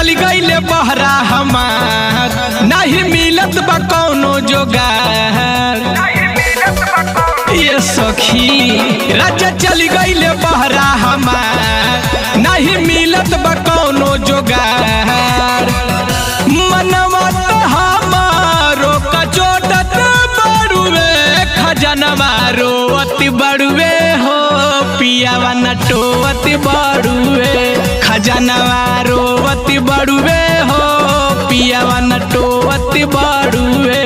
चल गईले बहरा हमार नहीं मिलत बा कौनो जोगार। ये सखी राजा चल गईले बहरा हमार नहीं मिलत बा कौनो जोगार। मनवा तो हमारो कचोटत बड़ुए खजनवा रोवत बड़ुए हो पियावा नटोवत बड़ुए खजनवा रोवत बड़ुए हो पियावा नटोवत बड़ुए।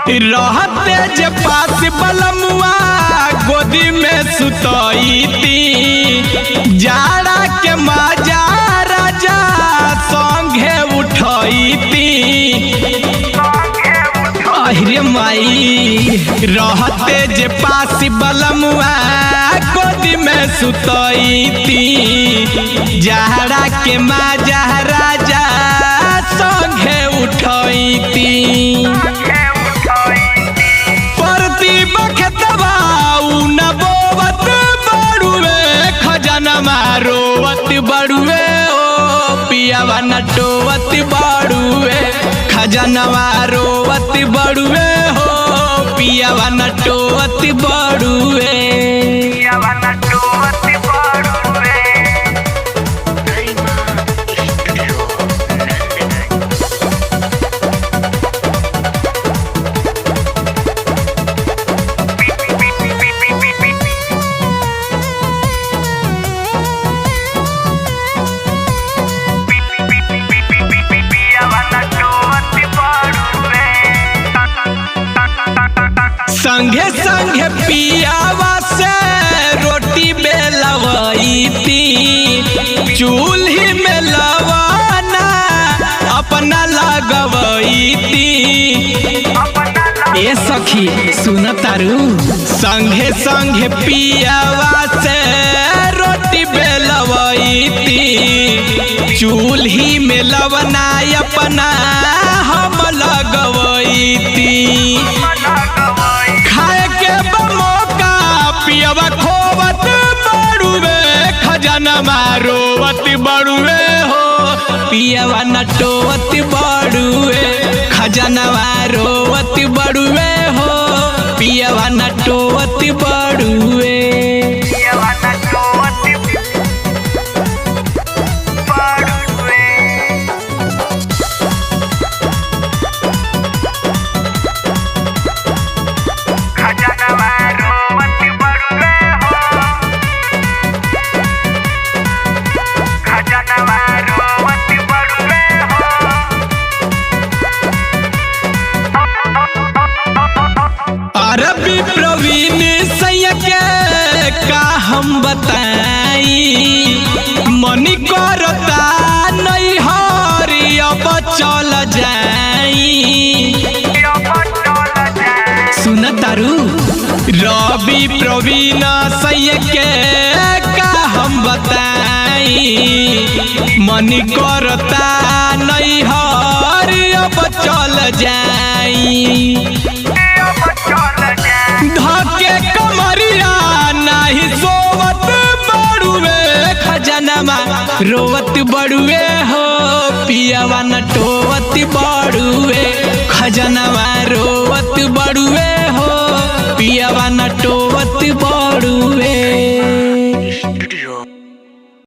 रहते जे पास बलमुआ गोदी में सुतईती जाड़ा के मजा राजा संगे उठईती। अरे माई रहते जे पास बलमुआ गोदी में सुतईती जाड़ा के मजा राजा संगे उठईती। रोवत बड़ुए ओ पियावा नटोवत बड़ुए खजनवा रोवत बड़ुए हो पियावा नटोवत बड़ुए। संगे संगे पियावा से रोटी बेलवईती चूल्ही में लवाना अपना लगवईती। ए सखी सुन तारू संगे संगे पियावा से रोटी बेलवईती चूल्ही में लवना अपना हम लगवईती। पियावा खोवत बड़ुए खजनवा रोवत बड़ुए हो पियावा नटोवत बड़ुए खजनवा रोवत बड़ुए हो पियावा नटोवत बड़ुए। अरबी प्रवीण सैया के का हम बताई मनी करता नहीं हरी अब चल जाई। सुन तारू रवि प्रवीण सैया के का हम बताई मनी करता नहीं हरी अब चल जाई। धके कमरिया नहीं सोवत बड़ुए खजनवा रोवत बड़ुए हो पियावा नटोवत बड़ुए खजनवा रोवत बड़ुए हो पियावा नटोवत बड़ुए।